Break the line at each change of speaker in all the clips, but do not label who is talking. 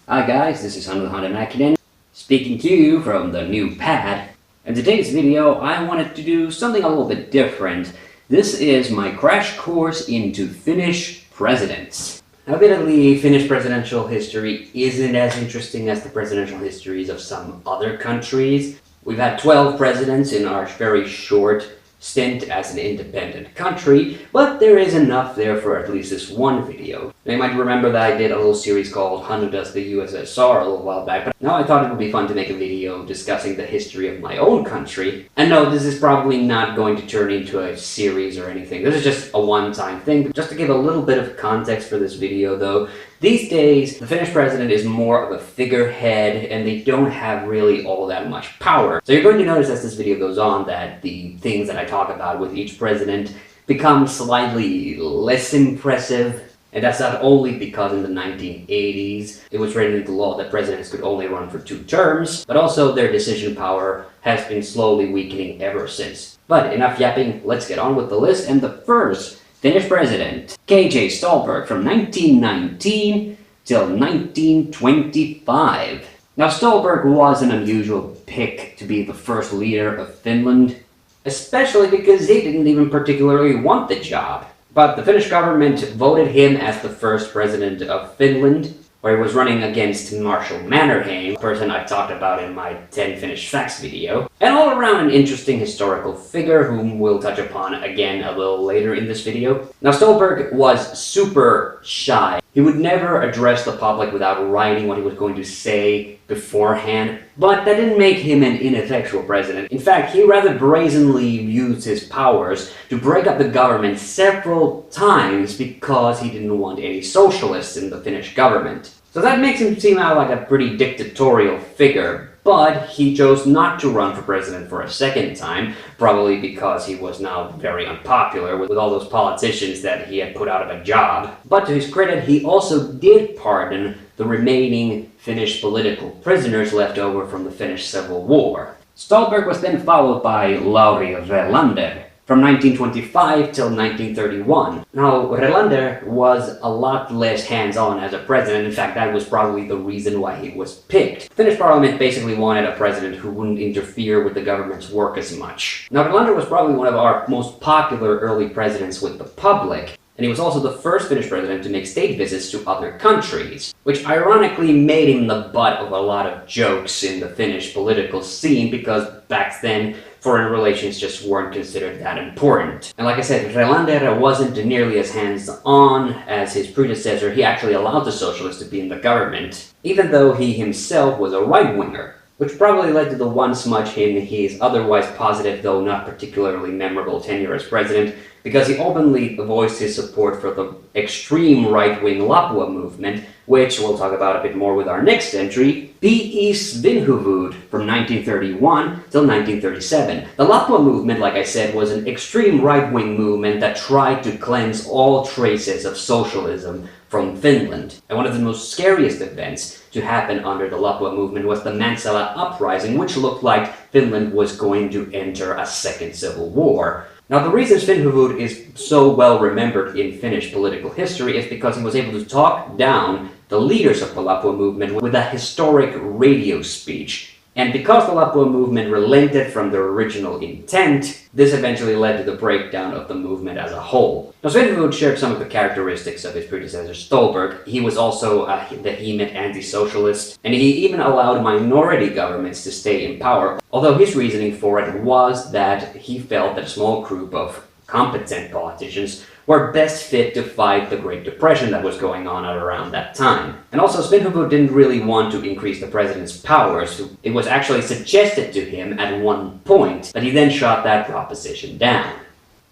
Hi guys, this is TheHande speaking to you from the new pad. In today's video, I wanted to do something a little bit different. This is my crash course into Finnish presidents. Admittedly, Finnish presidential history isn't as interesting as the presidential histories of some other countries. We've had 12 presidents in our very short stint as an independent country, but there is enough there for at least this one video. Now, you might remember that I did a little series called Hannu Does the USSR a little while back, but now I thought it would be fun to make a video discussing the history of my own country. And no, this is probably not going to turn into a series or anything. This is just a one-time thing. Just to give a little bit of context for this video though, these days, the Finnish president is more of a figurehead and they don't have really all that much power. So you're going to notice as this video goes on that the things that I talk about with each president become slightly less impressive. And that's not only because in the 1980s it was written into law that presidents could only run for 2 terms, but also their decision power has been slowly weakening ever since. But enough yapping, let's get on with the list. And the first Finnish president, K.J. Ståhlberg, from 1919 till 1925. Now, Ståhlberg was an unusual pick to be the first leader of Finland, especially because he didn't even particularly want the job. But the Finnish government voted him as the first president of Finland, where he was running against Marshal Mannerheim, a person I've talked about in my 10 Finnish facts video. And all around an interesting historical figure whom we'll touch upon again a little later in this video. Now, Ståhlberg was super shy. He would never address the public without writing what he was going to say beforehand, but that didn't make him an ineffectual president. In fact, he rather brazenly used his powers to break up the government several times because he didn't want any socialists in the Finnish government. So that makes him seem out like a pretty dictatorial figure. But he chose not to run for president for a second time, probably because he was now very unpopular with all those politicians that he had put out of a job. But to his credit, he also did pardon the remaining Finnish political prisoners left over from the Finnish Civil War. Ståhlberg was then followed by Lauri Relander from 1925 till 1931. Now, Relander was a lot less hands-on as a president. In fact, that was probably the reason why he was picked. The Finnish parliament basically wanted a president who wouldn't interfere with the government's work as much. Now, Relander was probably one of our most popular early presidents with the public, and he was also the first Finnish president to make state visits to other countries, which ironically made him the butt of a lot of jokes in the Finnish political scene because back then, foreign relations just weren't considered that important. And like I said, Relander wasn't nearly as hands-on as his predecessor. He actually allowed the socialists to be in the government, even though he himself was a right-winger, which probably led to the one smudge in his otherwise positive, though not particularly memorable tenure as president, because he openly voiced his support for the extreme right-wing Lapua movement, which we'll talk about a bit more with our next entry, P.E. Svinhuvud from 1931 till 1937. The Lapua movement, like I said, was an extreme right-wing movement that tried to cleanse all traces of socialism from Finland. And one of the most scariest events to happen under the Lapua movement was the Mäntsälä uprising, which looked like Finland was going to enter a second civil war. Now, the reason Svinhuvud is so well remembered in Finnish political history is because he was able to talk down the leaders of the Lapua movement with a historic radio speech. And because the Lapua movement relented from their original intent, this eventually led to the breakdown of the movement as a whole. Now, Svinhuvud shared some of the characteristics of his predecessor Ståhlberg. He was also a vehement anti-socialist, and he even allowed minority governments to stay in power, although his reasoning for it was that he felt that a small group of competent politicians were best fit to fight the Great Depression that was going on at around that time. And also, Svinhuvud didn't really want to increase the president's powers. It was actually suggested to him at one point, but he then shot that proposition down.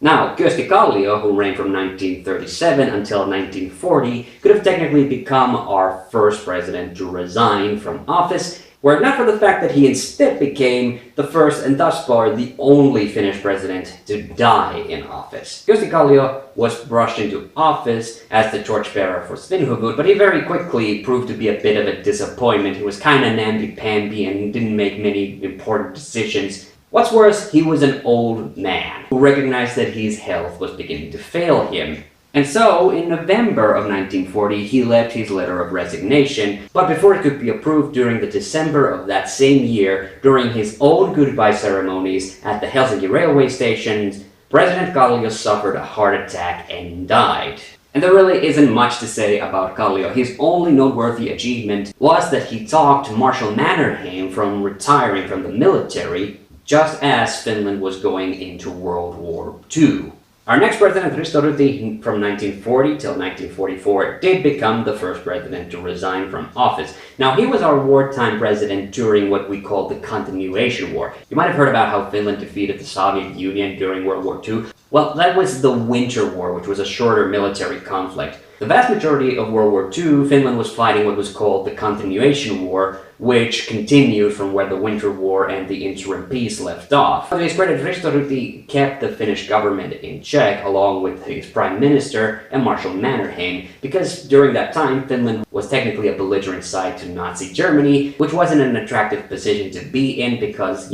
Now, Kyösti Kallio, who reigned from 1937 until 1940, could have technically become our first president to resign from office, were it not for the fact that he instead became the first and thus far the only Finnish president to die in office. Kyösti Kallio was brushed into office as the torchbearer for Svinhuvud, but he very quickly proved to be a bit of a disappointment. He was kind of namby-pamby and didn't make many important decisions. What's worse, he was an old man who recognized that his health was beginning to fail him. And so, in November of 1940, he left his letter of resignation, but before it could be approved during the December of that same year, during his own goodbye ceremonies at the Helsinki railway station, President Kallio suffered a heart attack and died. And there really isn't much to say about Kallio. His only noteworthy achievement was that he talked Marshal Mannerheim from retiring from the military, just as Finland was going into World War II. Our next president, Risto Ryti, from 1940 till 1944, did become the first president to resign from office. Now, he was our wartime president during what we call the Continuation War. You might have heard about how Finland defeated the Soviet Union during World War II. Well, that was the Winter War, which was a shorter military conflict. The vast majority of World War II, Finland was fighting what was called the Continuation War, which continued from where the Winter War and the interim peace left off. To his credit, Risto Ryti kept the Finnish government in check, along with his prime minister and Marshal Mannerheim, because during that time, Finland was technically a belligerent side to Nazi Germany, which wasn't an attractive position to be in because,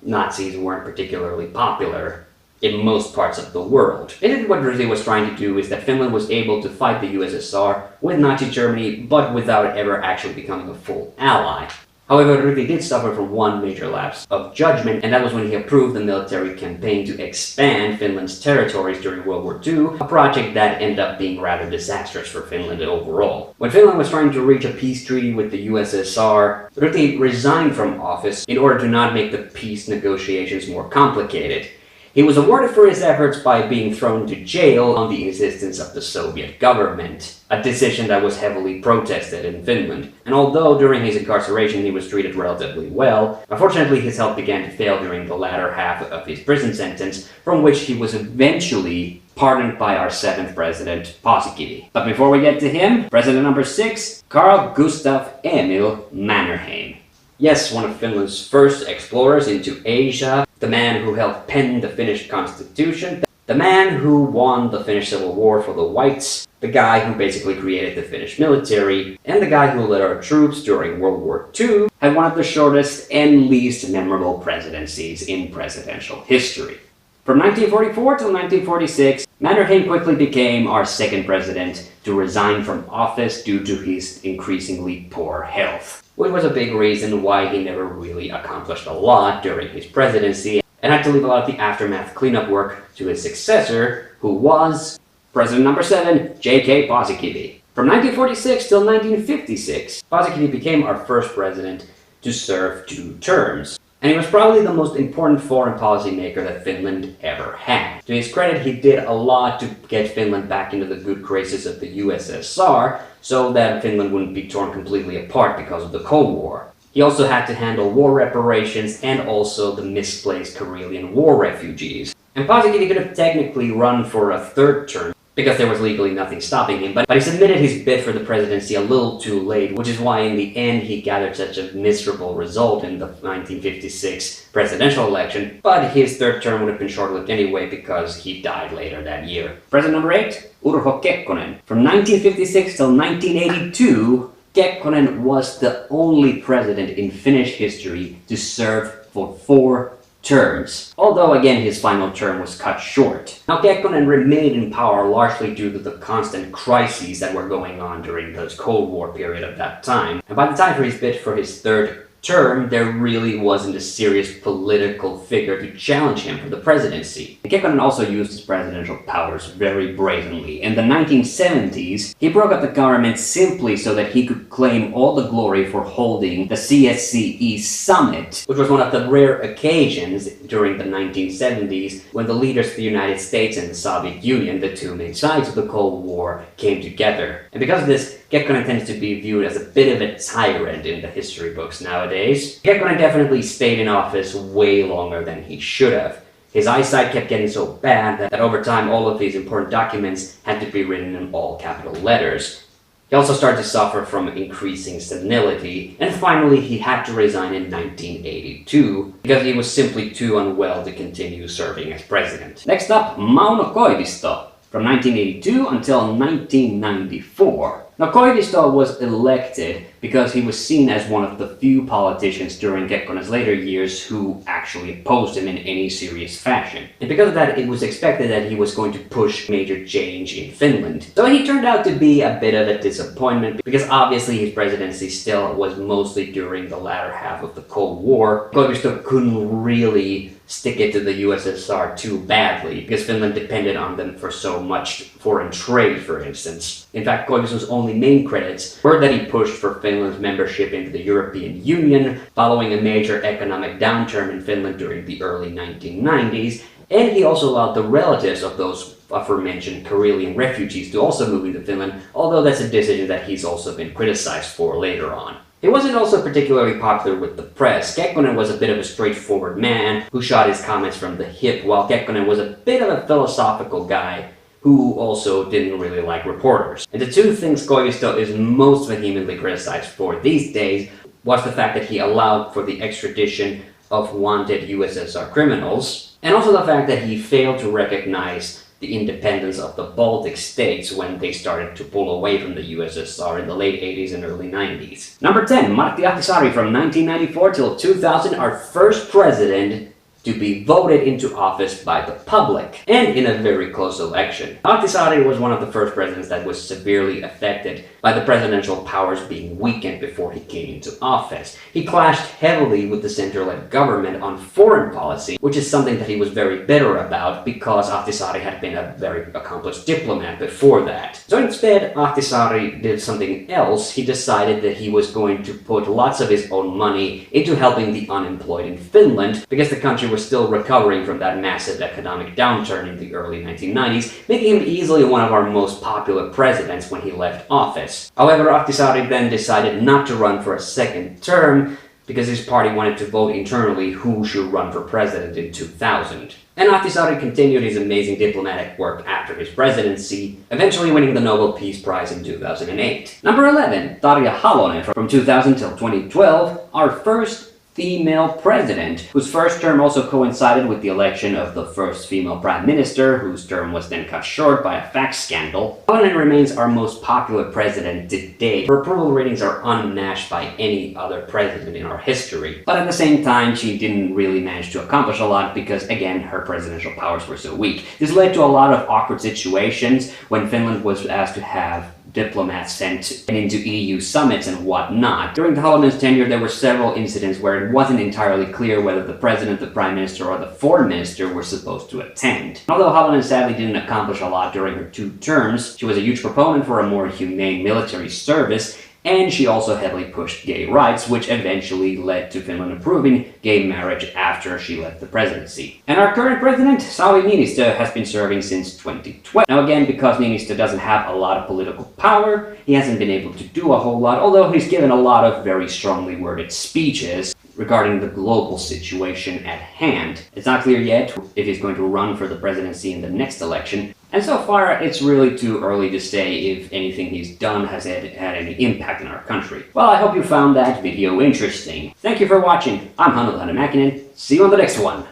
Nazis weren't particularly popular in most parts of the world. Basically what Ryti was trying to do is that Finland was able to fight the USSR with Nazi Germany, but without ever actually becoming a full ally. However, Ryti did suffer from one major lapse of judgment, and that was when he approved the military campaign to expand Finland's territories during World War II, a project that ended up being rather disastrous for Finland overall. When Finland was trying to reach a peace treaty with the USSR, Ryti resigned from office in order to not make the peace negotiations more complicated. He was awarded for his efforts by being thrown to jail on the insistence of the Soviet government, a decision that was heavily protested in Finland. And although during his incarceration he was treated relatively well, unfortunately his health began to fail during the latter half of his prison sentence, from which he was eventually pardoned by our 7th president, Paasikivi. But before we get to him, president number 6, Carl Gustaf Emil Mannerheim. Yes, one of Finland's first explorers into Asia, the man who helped pen the Finnish constitution, the man who won the Finnish Civil War for the whites, the guy who basically created the Finnish military, and the guy who led our troops during World War II, had one of the shortest and least memorable presidencies in presidential history. From 1944 till 1946, Mannerheim quickly became our 2nd president to resign from office due to his increasingly poor health, which was a big reason why he never really accomplished a lot during his presidency and had to leave a lot of the aftermath cleanup work to his successor, who was president number 7, J.K. Paasikivi. From 1946 till 1956, Paasikivi became our first president to serve 2 terms. And he was probably the most important foreign policy maker that Finland ever had. To his credit, he did a lot to get Finland back into the good graces of the USSR, so that Finland wouldn't be torn completely apart because of the Cold War. He also had to handle war reparations and also the misplaced Karelian war refugees. And Paasikivi could have technically run for a 3rd term, because there was legally nothing stopping him, but he submitted his bid for the presidency a little too late, which is why in the end he gathered such a miserable result in the 1956 presidential election, but his 3rd term would have been short-lived anyway because he died later that year. President number 8, Urho Kekkonen. From 1956 till 1982, Kekkonen was the only president in Finnish history to serve for 4 terms, although again his final term was cut short. Now Kekkonen remained in power largely due to the constant crises that were going on during the Cold War period of that time, and by the time for his bid for his 3rd term, there really wasn't a serious political figure to challenge him for the presidency. Kekkonen also used his presidential powers very brazenly. In the 1970s, he broke up the government simply so that he could claim all the glory for holding the CSCE summit, which was one of the rare occasions during the 1970s when the leaders of the United States and the Soviet Union, the 2 main sides of the Cold War, came together. And because of this, Kekkonen tends to be viewed as a bit of a tyrant in the history books nowadays. Kekkonen definitely stayed in office way longer than he should have. His eyesight kept getting so bad that over time all of these important documents had to be written in all capital letters. He also started to suffer from increasing senility, and finally he had to resign in 1982 because he was simply too unwell to continue serving as president. Next up, Mauno Koivisto. From 1982 until 1994. Now, Koivisto was elected because he was seen as one of the few politicians during Kekkonen's later years who actually opposed him in any serious fashion. And because of that, it was expected that he was going to push major change in Finland. So he turned out to be a bit of a disappointment because obviously his presidency still was mostly during the latter half of the Cold War. Koivisto couldn't really stick it to the USSR too badly because Finland depended on them for so much foreign trade, for instance. In fact, Koivisto's only main credits were that he pushed for Finland's membership into the European Union following a major economic downturn in Finland during the early 1990s, and he also allowed the relatives of those aforementioned Karelian refugees to also move into Finland, although that's a decision that he's also been criticized for later on. He wasn't also particularly popular with the press. Kekkonen was a bit of a straightforward man who shot his comments from the hip, while Kekkonen was a bit of a philosophical guy who also didn't really like reporters. And the two things Koivisto is most vehemently criticized for these days was the fact that he allowed for the extradition of wanted USSR criminals, and also the fact that he failed to recognize the independence of the Baltic states when they started to pull away from the USSR in the late 80s and early 90s. Number 10, Martti Ahtisaari from 1994 till 2000, our first president to be voted into office by the public, and in a very close election. Ahtisaari was one of the first presidents that was severely affected by the presidential powers being weakened before he came into office. He clashed heavily with the center-led government on foreign policy, which is something that he was very bitter about because Ahtisaari had been a very accomplished diplomat before that. So instead, Ahtisaari did something else. He decided that he was going to put lots of his own money into helping the unemployed in Finland because the country was still recovering from that massive economic downturn in the early 1990s, making him easily one of our most popular presidents when he left office. However, Ahtisaari then decided not to run for a second term because his party wanted to vote internally who should run for president in 2000. And Ahtisaari continued his amazing diplomatic work after his presidency, eventually winning the Nobel Peace Prize in 2008. Number 11, Tarja Halonen from 2000 till 2012, our first female president, whose first term also coincided with the election of the first female prime minister, whose term was then cut short by a fax scandal. Halonen remains our most popular president to date. Her approval ratings are unmatched by any other president in our history. But at the same time, she didn't really manage to accomplish a lot because, again, her presidential powers were so weak. This led to a lot of awkward situations when Finland was asked to have diplomats sent into EU summits and whatnot. During Halonen's tenure, there were several incidents where it wasn't entirely clear whether the president, the prime minister, or the foreign minister were supposed to attend. Although Halonen sadly didn't accomplish a lot during her 2 terms, she was a huge proponent for a more humane military service, and she also heavily pushed gay rights, which eventually led to Finland approving gay marriage after she left the presidency. And our current president, Sauli Niinistö, has been serving since 2012. Now again, because Niinistö doesn't have a lot of political power, he hasn't been able to do a whole lot, although he's given a lot of very strongly worded speeches regarding the global situation at hand. It's not clear yet if he's going to run for the presidency in the next election, and so far it's really too early to say if anything he's done has had any impact in our country. Well, I hope you found that video interesting. Thank you for watching. I'm TheHande. See you on the next one.